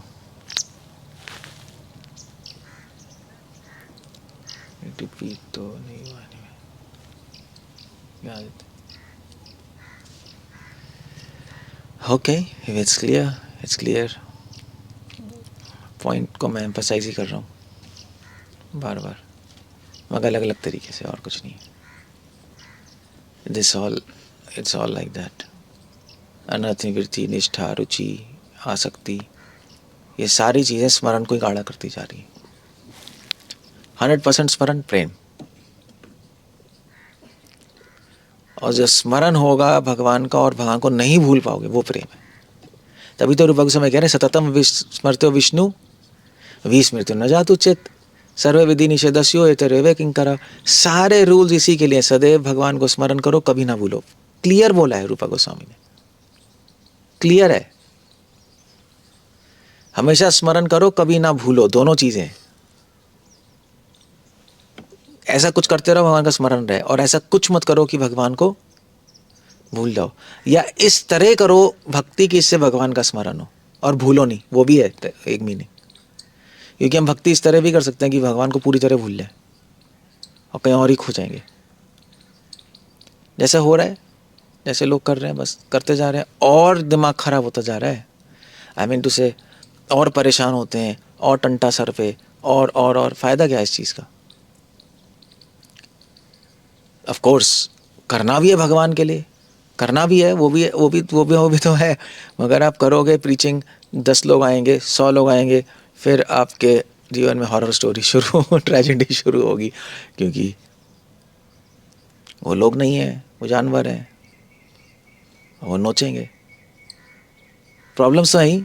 रिपीट तो नहीं हुआ, okay, it's clear, it's clear. Point को मैं एम्फसाइज ही कर रहा हूँ बार बार, मगर अलग अलग तरीके से, और कुछ नहीं। This all, it's all like that. अनर्थ, वृत्ति, निष्ठा, रुचि, आसक्ति, ये सारी चीज़ें स्मरण को ही गाढ़ा करती जा रही हैं। 100% स्मरण प्रेम, और जो स्मरण होगा भगवान का और भगवान को नहीं भूल पाओगे, वो प्रेम है। तभी तो रूप गोस्वामी कह रहे हैं सततम स्मर्त्यो विष्णु विस्मृत्यो न जातु चित सर्व विधि निषेधस्यो एतरेव किंकरा। सारे रूल्स इसी के लिए, सदैव भगवान को स्मरण करो, कभी ना भूलो। क्लियर बोला है रूपा गोस्वामी ने, क्लियर है। हमेशा स्मरण करो, कभी ना भूलो, दोनों चीजें। ऐसा कुछ करते रहो भगवान का स्मरण रहे, और ऐसा कुछ मत करो कि भगवान को भूल जाओ, या इस तरह करो भक्ति कि इससे भगवान का स्मरण हो और भूलो नहीं, वो भी है एक मीनिंग। क्योंकि हम भक्ति इस तरह भी कर सकते हैं कि भगवान को पूरी तरह भूल जाए और कहीं और ही खो जाएंगे, जैसे हो रहा है, जैसे लोग कर रहे हैं, बस करते जा रहे हैं और दिमाग खराब होता जा रहा है। आई मीन टू से, और परेशान होते हैं और टंटा सर पे, और फायदा क्या है इस चीज़ का। ऑफ कोर्स करना भी है भगवान के लिए, करना भी है, वो भी तो है। मगर आप करोगे प्रीचिंग, 10 लोग आएंगे, 100 लोग आएंगे, फिर आपके जीवन में हॉरर स्टोरी शुरू ट्रेजेडी शुरू होगी, क्योंकि वो लोग नहीं है, वो जानवर हैं, वो नोचेंगे। प्रॉब्लम्स तो है,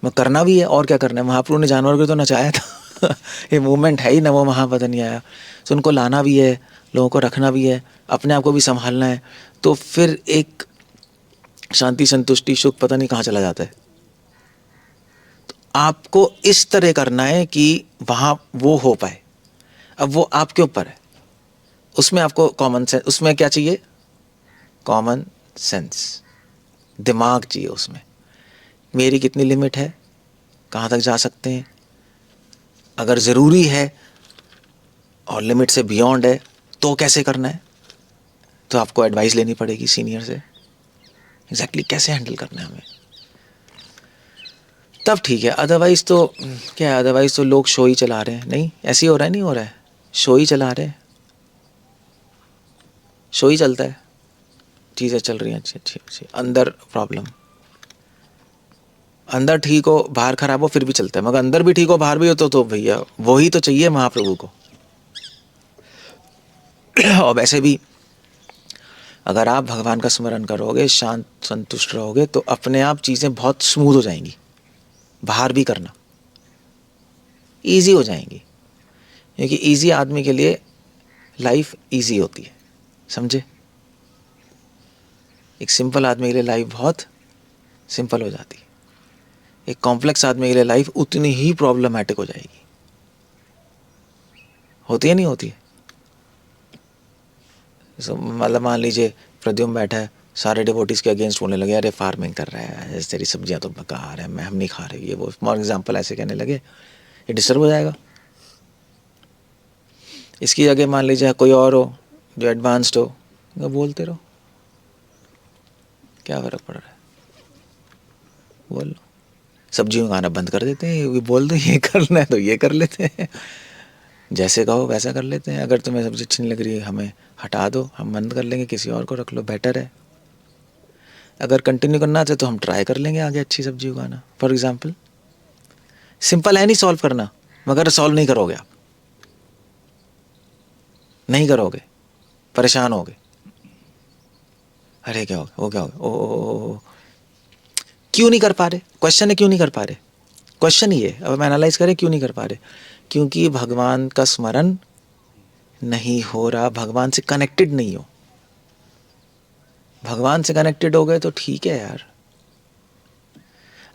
मैं करना भी है, और क्या करना है। महाप्रभु ने जानवर को तो नचाया था ये मूवमेंट है ही ना, वो महापदन आया, तो उनको लाना भी है, लोगों को रखना भी है, अपने आप को भी संभालना है। तो फिर एक शांति संतुष्टि सुख पता नहीं कहाँ चला जाता है। तो आपको इस तरह करना है कि वहाँ वो हो पाए। अब वो आपके ऊपर है, उसमें आपको कॉमन सेंस, उसमें क्या चाहिए, कॉमन सेंस, दिमाग चाहिए उसमें। मेरी कितनी लिमिट है, कहाँ तक जा सकते हैं, अगर ज़रूरी है और लिमिट से बियॉन्ड है तो कैसे करना है। तो आपको एडवाइस लेनी पड़ेगी सीनियर से, एग्जैक्टली कैसे हैंडल करना है हमें, तब ठीक है। अदरवाइज तो क्या है, अदरवाइज तो लोग शो ही चला रहे हैं। नहीं ऐसे ही हो रहा है, नहीं हो रहा है, शो ही चला रहे हैं, शो ही चलता है, चीज़ें चल रही हैं अच्छी अच्छी अच्छी, अंदर प्रॉब्लम, अंदर ठीक हो बाहर खराब हो फिर भी चलता है, मगर अंदर भी ठीक हो बाहर भी हो तो भैया वही तो चाहिए महाप्रभु को। और वैसे भी अगर आप भगवान का स्मरण करोगे, शांत संतुष्ट रहोगे, तो अपने आप चीज़ें बहुत स्मूथ हो जाएंगी, बाहर भी करना ईजी हो जाएंगी। क्योंकि ईजी आदमी के लिए लाइफ ईजी होती है, समझे। एक सिंपल आदमी के लिए लाइफ बहुत सिंपल हो जाती है, एक कॉम्प्लेक्स आदमी के लिए लाइफ उतनी ही प्रॉब्लमेटिक हो जाएगी। होती है नहीं होती है। मतलब मान लीजिए प्रद्युम्न बैठा है, सारे डिवोटीज के अगेंस्ट बोलने लगे, अरे फार्मिंग कर रहा है, तेरी सब्जियां तो बेकार है, मैं हम नहीं खा रहे, ये वो फॉर एग्जाम्पल ऐसे कहने लगे, ये डिस्टर्ब हो जाएगा। इसकी जगह मान लीजिए कोई और हो जो एडवांस्ड हो, तो बोलते रहो, क्या फ़र्क पड़ रहा है, बोल लो। सब्जियों खाना बंद कर देते हैं, ये बोल दो ये करना है तो ये कर लेते हैं, जैसे कहो वैसा कर लेते हैं। अगर तुम्हें सब्जी अच्छी नहीं लग रही है, हमें हटा दो, हम बंद कर लेंगे, किसी और को रख लो, बेटर है। अगर कंटिन्यू करना चाहे तो हम ट्राई कर लेंगे आगे अच्छी सब्जी उगाना, फॉर एग्जाम्पल। सिंपल है नहीं सॉल्व करना, मगर सॉल्व नहीं करोगे आप, नहीं करोगे, परेशान होगे, अरे क्या हो गया, वो क्या हो गया, ओ क्यों नहीं कर पा रहे। क्वेश्चन है क्यों नहीं कर पा रहे, क्वेश्चन ही है। अब हम एनालाइज करें क्यों नहीं कर पा रहे, क्योंकि भगवान का स्मरण नहीं हो रहा, भगवान से कनेक्टेड नहीं हो। भगवान से कनेक्टेड हो गए तो ठीक है यार।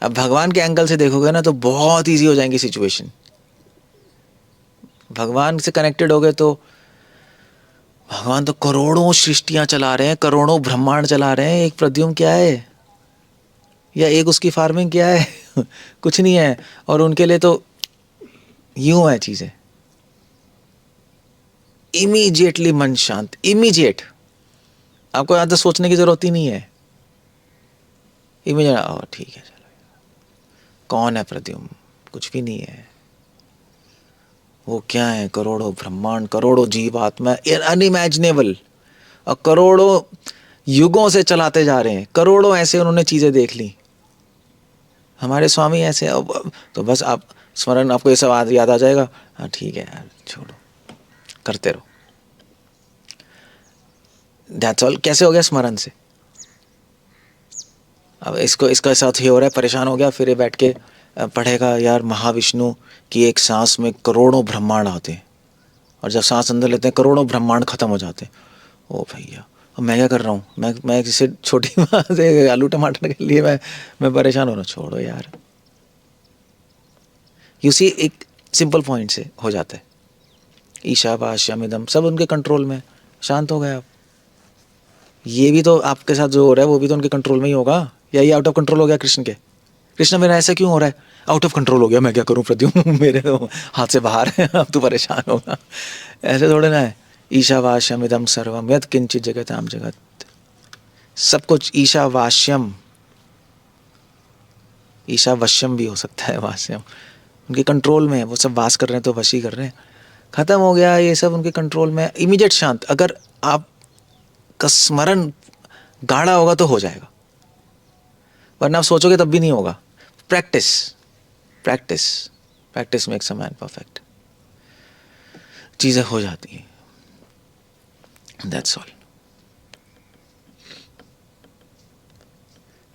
अब भगवान के एंगल से देखोगे ना तो बहुत इजी हो जाएंगी सिचुएशन। भगवान से कनेक्टेड हो गए तो भगवान तो करोड़ों सृष्टियां चला रहे हैं, करोड़ों ब्रह्मांड चला रहे हैं, एक प्रद्युम्न क्या है या एक उसकी फार्मिंग क्या है कुछ नहीं है। और उनके लिए तो यूं है चीजें, इमीडिएटली मन शांत, इमीडिएट, आपको ज्यादा सोचने की जरूरत ही नहीं है, इमीडिएट ठीक है चलो। कौन है प्रद्युम्न, कुछ भी नहीं है, वो क्या है, करोड़ों ब्रह्मांड, करोड़ों जीवात्मा, अनइमेजिनेबल, और करोड़ों युगों से चलाते जा रहे हैं, करोड़ों ऐसे उन्होंने चीजें देख ली। हमारे स्वामी ऐसे, अब तो बस आप स्मरण, आपको ये सब याद आ जाएगा, हाँ ठीक है यार छोड़ो, करते रहो। That's all. कैसे हो गया? स्मरण से। अब इसका साथ ये हो रहा है, परेशान हो गया, फिर ये बैठ के पढ़ेगा यार महाविष्णु की एक सांस में करोड़ों ब्रह्मांड आते हैं, और जब सांस अंदर लेते हैं करोड़ों ब्रह्मांड खत्म हो जाते हैं। ओ भैया, अब मैं क्या कर रहा हूँ? मैं किसी छोटी बात से आलू टमाटर के लिए मैं परेशान हो रहा हूँ? छोड़ो यार। यू सी, एक सिंपल पॉइंट से हो जाता है। ईशावास्यमिदम सब उनके कंट्रोल में। शांत हो गए आप। ये भी तो आपके साथ जो हो रहा है वो भी तो उनके कंट्रोल में ही होगा, या ये आउट ऑफ कंट्रोल हो गया कृष्ण के? कृष्ण मेरा ऐसा क्यों हो रहा है? आउट ऑफ कंट्रोल हो गया, मैं क्या करूं प्रद्युम्न, मेरे तो हाथ से बाहर है, अब तू परेशान होगा। ऐसे थोड़े ना है। ईशावास्यमिदम सर्वम यत् किंचित जगताम जगत, सब कुछ ईशावास्यम। ईशावश्यम भी हो सकता है, वास्यम उनके कंट्रोल में है, वो सब वास कर रहे हैं तो वशी कर रहे हैं। खत्म हो गया ये सब उनके कंट्रोल में, इमीडिएट शांत। अगर आपका स्मरण गाढ़ा होगा तो हो जाएगा, वरना आप सोचोगे तब भी नहीं होगा। Practice practice practice makes a man perfect. चीजें हो जाती हैं, दैट्स ऑल।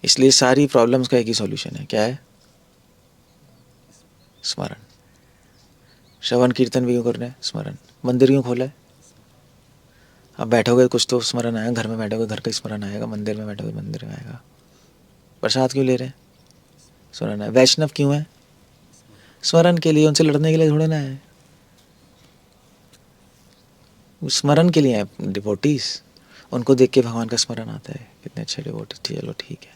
इसलिए सारी प्रॉब्लम्स का एक ही सॉल्यूशन है, क्या है? स्मरण। श्रवण कीर्तन भी क्यों कर रहे हैं? स्मरण। मंदिर क्यों खोला है? अब बैठोगे कुछ तो स्मरण आएगा, घर में बैठोगे घर का स्मरण आएगा, मंदिर में बैठोगे मंदिर में आएगा। प्रसाद क्यों ले रहे हैं? स्मरण है। वैष्णव क्यों है? स्मरण के लिए, उनसे लड़ने के लिए थोड़े ना है, स्मरण के लिए है। डिवोटीज, उनको देख के भगवान का स्मरण आता है, कितने अच्छे डिवोटीज। चलो ठीक है,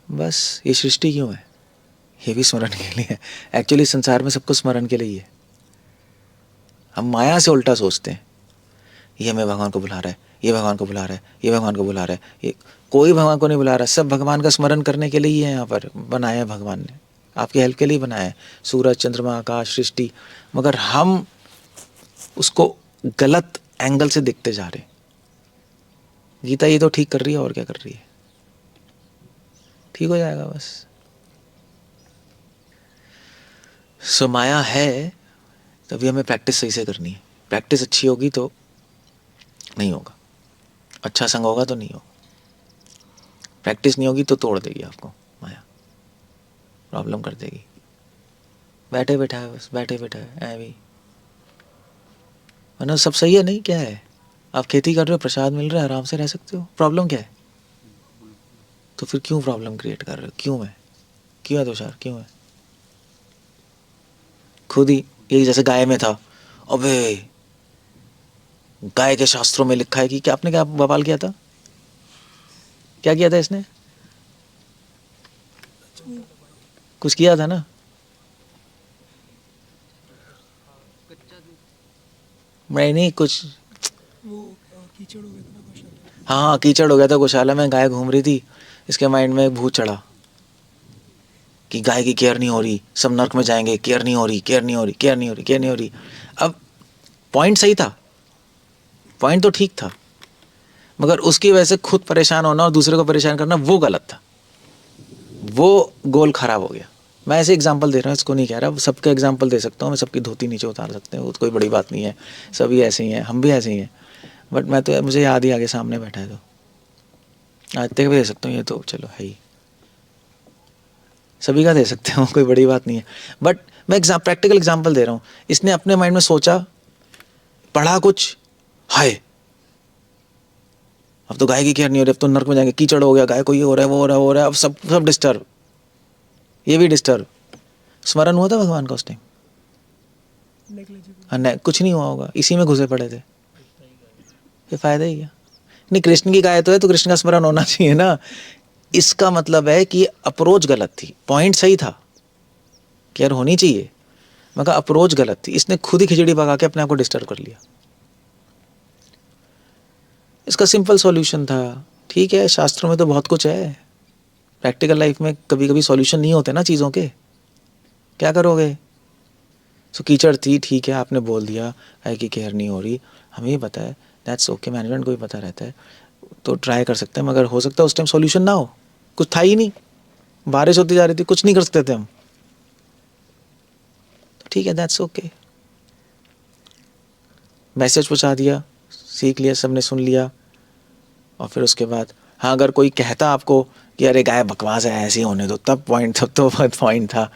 बस ये सृष्टि क्यों है? ये भी स्मरण के लिए है। एक्चुअली संसार में सब कुछ स्मरण के लिए ही है। हम माया से उल्टा सोचते हैं, ये हमें भगवान को बुला रहा है, ये भगवान को बुला रहा है, ये भगवान को बुला रहा है। ये कोई भगवान को नहीं बुला रहा, सब भगवान का स्मरण करने के लिए ही है। यहाँ पर बनाया है भगवान ने, आपकी हेल्प के लिए बनाया है, सूरज चंद्रमा आकाश सृष्टि। मगर हम उसको गलत एंगल से देखते जा रहे हैं। गीता ये तो ठीक कर रही है, और क्या कर रही है? ठीक हो जाएगा बस। सो माया है, तभी हमें प्रैक्टिस सही से करनी है। प्रैक्टिस अच्छी होगी तो नहीं होगा, अच्छा संग होगा तो नहीं होगा। प्रैक्टिस नहीं होगी तो तोड़ देगी आपको माया, प्रॉब्लम कर देगी। बैठे बैठा है बस, बैठे बैठा है ऐ भी, वरना सब सही है। नहीं, क्या है? आप खेती कर रहे हो, प्रसाद मिल रहा है, आराम से रह सकते हो, प्रॉब्लम क्या है? तो फिर क्यों प्रॉब्लम क्रिएट कर रहे हो? क्यों है? क्यों है तुषार? क्यों है? खुद ही यही जैसे गाय में था। अबे गाय के शास्त्रों में लिखा है कि क्या, आपने क्या बवाल किया था? क्या किया था इसने? कुछ किया था ना? मैं नहीं, कुछ कीचड़ हो गया था ना गौशाला। हाँ, कीचड़ हो गया था गौशाला में, गाय घूम रही थी, इसके माइंड में एक भूत चढ़ा कि गाय की केयर नहीं हो रही, सब नर्क में जाएंगे, केयर नहीं हो रही, केयर नहीं हो रही, केयर नहीं हो रही, केयर नहीं हो रही। अब पॉइंट सही था, पॉइंट तो ठीक था, मगर उसकी वजह से खुद परेशान होना और दूसरे को परेशान करना वो गलत था, वो गोल खराब हो गया। मैं ऐसे एग्जांपल दे रहा हूँ, इसको नहीं कह रहा, सबके एग्जांपल दे सकता हूँ मैं, सबकी धोती नीचे उतार सकते हैं, वो कोई बड़ी बात नहीं है, सभी ऐसे ही हैं, हम भी ऐसे ही हैं। बट मैं तो, मुझे याद ही आगे सामने बैठा है तो आज तक भी दे सकता हूँ, ये तो चलो है ही, सभी का दे सकते हो, कोई बड़ी बात नहीं है। बट मैं प्रैक्टिकल एग्जांपल दे रहा हूँ। इसने अपने माइंड में सोचा, पढ़ा कुछ, हाय अब तो गाय की केयर नहीं हो रही, अब तो नर्क में जाएंगे, कीचड़ हो गया, गाय को ये हो रहा है, वो हो रहा है, वो हो रहा है, अब सब सब डिस्टर्ब, ये भी डिस्टर्ब। स्मरण हुआ था भगवान का उस टाइम? नहीं, कुछ नहीं हुआ होगा, इसी में घुसे पड़े थे, ये फायदा ही क्या? नहीं, कृष्ण की गाय तो है, तो कृष्ण का स्मरण होना चाहिए ना। इसका मतलब है कि अप्रोच गलत थी, पॉइंट सही था, केयर होनी चाहिए, मगर अप्रोच गलत थी। इसने खुद ही खिचड़ी पका के अपने आप को डिस्टर्ब कर लिया। इसका सिंपल सॉल्यूशन था, ठीक है, शास्त्रों में तो बहुत कुछ है, प्रैक्टिकल लाइफ में कभी कभी सॉल्यूशन नहीं होते ना चीज़ों के, क्या करोगे? सो कीचड़ थी, ठीक है, आपने बोल दिया है कि केयर नहीं हो रही, हमें ही पता है, दैट्स ओके, मैनेजमेंट को भी पता रहता है, तो ट्राई कर सकते हैं, मगर हो सकता है उस टाइम सॉल्यूशन ना हो, कुछ था ही नहीं, बारिश होती जा रही थी, कुछ नहीं कर सकते थे हम, तो ठीक है, दैट्स ओके, मैसेज पहुंचा दिया, सीख लिया, सबने सुन लिया, और फिर उसके बाद हाँ अगर कोई कहता आपको कि अरे गाय बकवास है ऐसे ही होने दो, तब तो पॉइंट था,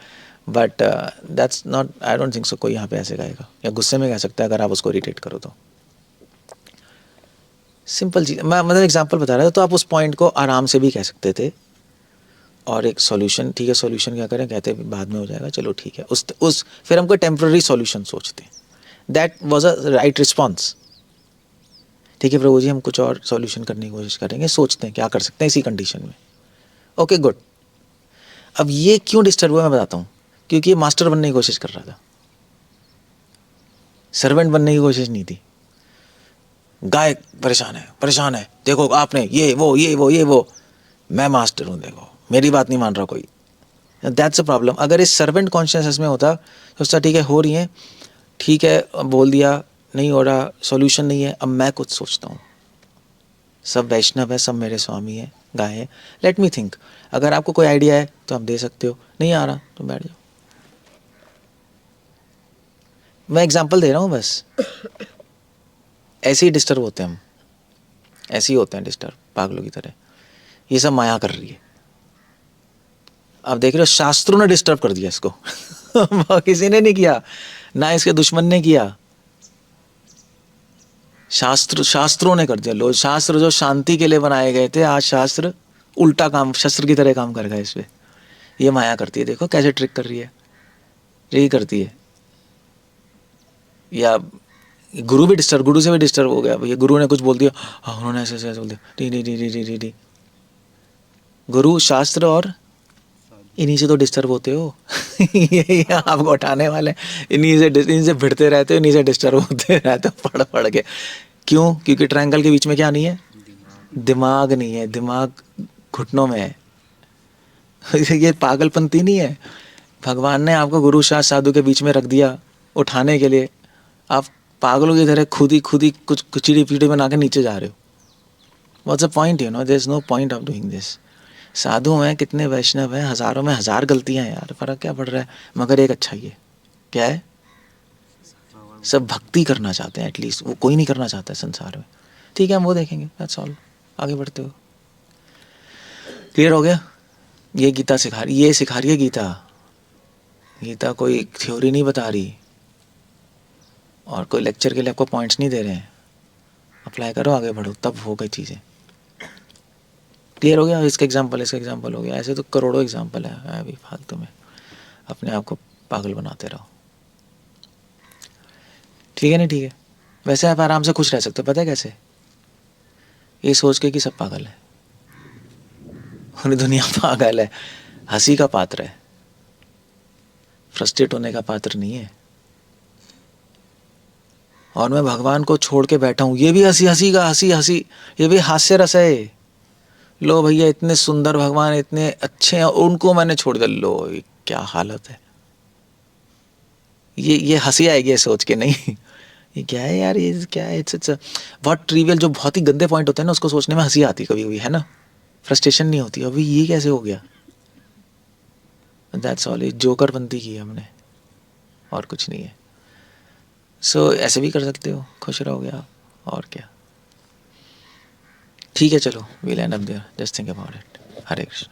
but that's not, I don't think so कोई यहाँ पे ऐसे कहेगा, या गुस्से में कह सकता है अगर आप उसको इरिटेट करो तो। सिंपल चीज़, मैं मतलब एग्जांपल बता रहा था, तो आप उस पॉइंट को आराम से भी कह सकते थे, और एक सॉल्यूशन, ठीक है सॉल्यूशन क्या करें, कहते बाद में हो जाएगा, चलो ठीक है, उस फिर हम कोई टेम्प्रेरी सॉल्यूशन सोचते हैं, that was a right response. ठीक है प्रभु जी, हम कुछ और सॉल्यूशन करने की कोशिश करेंगे, सोचते हैं क्या कर सकते हैं इसी कंडीशन में। Okay good. अब ये क्यों डिस्टर्ब हुआ मैं बताता हूँ, क्योंकि ये मास्टर बनने की कोशिश कर रहा था, सर्वेंट बनने की कोशिश नहीं थी। गाय परेशान है, देखो आपने ये वो, मैं मास्टर हूँ, देखो मेरी बात नहीं मान रहा कोई। That's a problem. अगर इस सर्वेंट कॉन्शियसनेस में होता, सोचता ठीक है हो रही है, ठीक है बोल दिया, नहीं हो रहा, सॉल्यूशन नहीं है, अब मैं कुछ सोचता हूँ, सब वैष्णव है, सब मेरे स्वामी है, गाय है, लेट मी थिंक, अगर आपको कोई आइडिया है तो आप दे सकते हो, नहीं आ रहा तो बैठ जाओ। मैं एग्जांपल दे रहा हूँ बस। ऐसे ही डिस्टर्ब होते हैं हम, ऐसे ही होते हैं डिस्टर्ब पागलों की तरह। ये सब माया कर रही है। अब देख रहे हो शास्त्रों ने डिस्टर्ब कर दिया इसको किसी ने नहीं किया, ना इसके दुश्मन ने किया, शास्त्रों ने कर दिया। लो शास्त्र जो शांति के लिए बनाए गए थे, आज शास्त्र उल्टा काम, शस्त्र की तरह काम कर गए इस पे। ये माया करती है, देखो कैसे ट्रिक कर रही है, यही करती है। या गुरु भी डिस्टर्ब, गुरु से भी डिस्टर्ब हो गया, भैया गुरु ने कुछ बोल दिया, हाँ उन्होंने ऐसे ऐसे बोल दिया, D D D D D D D. गुरु शास्त्र और इन्हीं से तो डिस्टर्ब होते हो ये आपको उठाने वाले, इन्हीं से भिड़ते रहते हो, इन्हीं से डिस्टर्ब होते रहते हो पढ़ पढ़ के। क्यों? क्योंकि ट्रायंगल के बीच में क्या नहीं है, दिमाग नहीं है, दिमाग घुटनों में है ये पागलपंती नहीं है, भगवान ने आपको गुरु शास्त्र साधु के बीच में रख दिया उठाने के लिए, आप पागलों की तरह खुद ही कुछ चिड़ी पीड़ी बना के नीचे जा रहे हो। What's the point, you know, there is no point of doing this. साधु हैं कितने, वैष्णव हैं हजारों में हजार गलतियां हैं यार, फर्क क्या पड़ रहा है, मगर एक अच्छा ही है, क्या है, सब भक्ति करना चाहते हैं, एटलीस्ट वो कोई नहीं करना चाहता है संसार में। ठीक है हम वो देखेंगे, दैट्स ऑल, आगे बढ़ते हो। क्लियर हो गया? ये गीता सिखा रही, ये सिखा रही है गीता। गीता कोई थ्योरी नहीं बता रही, और कोई लेक्चर के लिए आपको पॉइंट्स नहीं दे रहे हैं, अप्लाई करो आगे बढ़ो, तब हो गई चीज़ें। क्लियर हो गया? इसका एग्जाम्पल हो गया, ऐसे तो करोड़ों एग्जाम्पल है अभी फालतू में, अपने आप को पागल बनाते रहो। ठीक है ना? ठीक है, वैसे आप आराम से खुश रह सकते हो, पता है कैसे? ये सोच के कि सब पागल है, पूरी दुनिया पागल है, हंसी का पात्र है, फ्रस्ट्रेट होने का पात्र नहीं है। और मैं भगवान को छोड़ के बैठा हूँ, ये भी हंसी, ये भी हास्य रस है। लो भैया इतने सुंदर भगवान, इतने अच्छे हैं, उनको मैंने छोड़ दिया, लो क्या हालत है। ये हंसी आएगी सोच के, नहीं ये क्या है यार, ये क्या है, इट्स बहुत ट्रिवियल, जो बहुत ही गंदे पॉइंट होते हैं ना, उसको सोचने में हंसी आती कभी कभी, है ना, फ्रस्ट्रेशन नहीं होती, अभी ये कैसे हो गया। दैट्स ऑल, जोकर बनती की है हमने, और कुछ नहीं है। सो ऐसे भी कर सकते हो, खुश रहोगे आप, और क्या। ठीक है चलो, we'll end up there, just think about it. Hare Krishna.